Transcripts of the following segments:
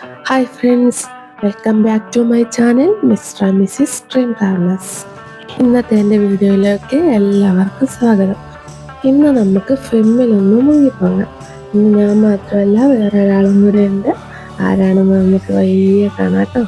Hi friends, welcome back to my channel Mr and Mrs dream travellers. ഇന്നത്തെ എൻ്റെ വീഡിയോയിലേക്ക് എല്ലാവർക്കും സ്വാഗതം. ഇന്ന് നമുക്ക് ഫിമ്മിലൊന്ന് മുങ്ങിപ്പോകാം. ഇന്ന് ഞാൻ മാത്രമല്ല, വേറെ ഒരാളും കൂടെ ഉണ്ട്. ആരാണെന്ന് നമുക്ക് വയ്യ കാണാം കേട്ടോ.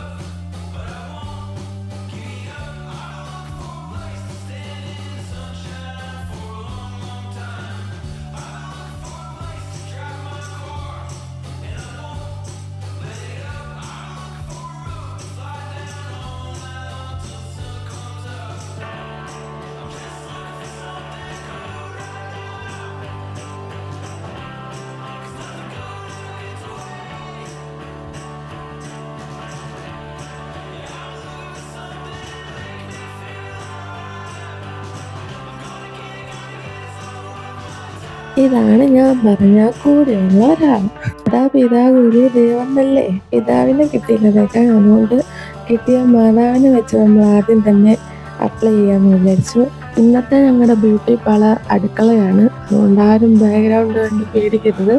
ഇതാണ് ഞാൻ പറഞ്ഞ കൂടെയുള്ള ഒരാൾ. പിതാ ഗുരു ദൈവമെന്നല്ലേ. പിതാവിനെ കിട്ടിയില്ലതൊക്കെ അതുകൊണ്ട് കിട്ടിയ മാതാവിനെ വെച്ച് നമ്മൾ ആദ്യം തന്നെ അപ്ലൈ ചെയ്യാമെന്ന് വിചാരിച്ചു. ഇന്നത്തെ ഞങ്ങളുടെ ബ്യൂട്ടി പാർലർ അടുക്കളയാണ്, അതുകൊണ്ട് ആരും ബാക്ക്ഗ്രൗണ്ട് കണ്ട് പേടിക്കരുത്.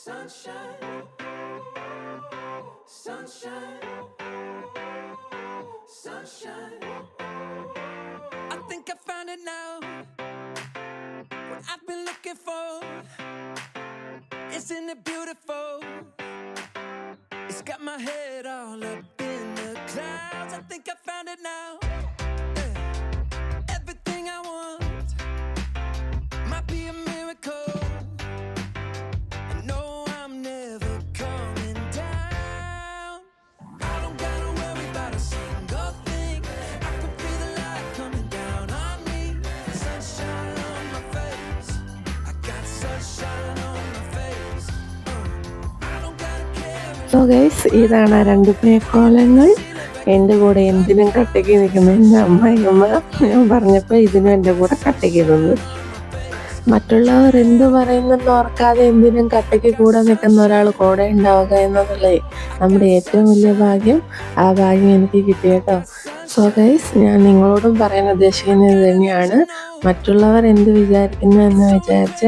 Sunshine, sunshine, sunshine. I think I found it now. What I've been looking for, isn't it beautiful? It's got my head all up in the clouds. I think I found it now. Everything I want might be a miracle. So guys, ഇതാണ് ആ രണ്ട് പേക്കോലങ്ങൾ. എൻ്റെ കൂടെ എന്തിനും കട്ടയ്ക്ക് നിൽക്കുന്ന എൻ്റെ അമ്മയമ്മ. ഞാൻ പറഞ്ഞപ്പോൾ ഇതിനും എൻ്റെ കൂടെ കട്ടയ്ക്ക് നിന്ന്. മറ്റുള്ളവർ എന്ത് പറയുന്നെന്ന് ഓർക്കാതെ എന്തിനും കട്ടയ്ക്ക് കൂടെ നിൽക്കുന്ന ഒരാൾ കൂടെ ഉണ്ടാവുക എന്നതല്ലേ നമ്മുടെ ഏറ്റവും വലിയ ഭാഗ്യം. ആ ഭാഗ്യം എനിക്ക് കിട്ടി കേട്ടോ. സോ ഗൈസ്, ഞാൻ നിങ്ങളോടും പറയാൻ ഉദ്ദേശിക്കുന്നത് തന്നെയാണ്. മറ്റുള്ളവർ എന്ത് വിചാരിക്കുന്നു എന്ന് വിചാരിച്ച്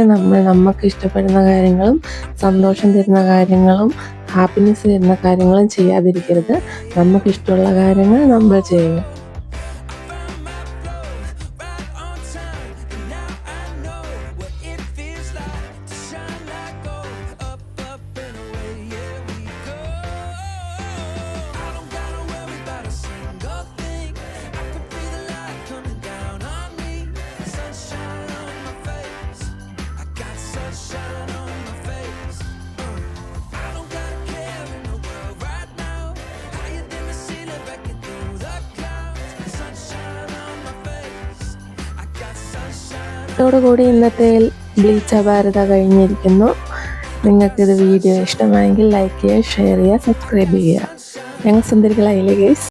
നമുക്ക് ഇഷ്ടപ്പെടുന്ന കാര്യങ്ങളും സന്തോഷം തരുന്ന കാര്യങ്ങളും ഹാപ്പിനെസ് തരുന്ന കാര്യങ്ങളും ചെയ്യാതിരിക്കരുത്. നമുക്കിഷ്ടമുള്ള കാര്യങ്ങൾ നമ്മൾ ചെയ്യുക. ോടുകൂടി ഇന്നത്തെ ബ്ലീച്ച് ഭാരത കഴിഞ്ഞിരിക്കുന്നു. നിങ്ങൾക്കിത് വീഡിയോ ഇഷ്ടമായെങ്കിൽ ലൈക്ക് ചെയ്യുക, ഷെയർ ചെയ്യുക, സബ്സ്ക്രൈബ് ചെയ്യുക. ഞങ്ങൾ സുന്ദരികളായില്ലേ ഗൈസ്.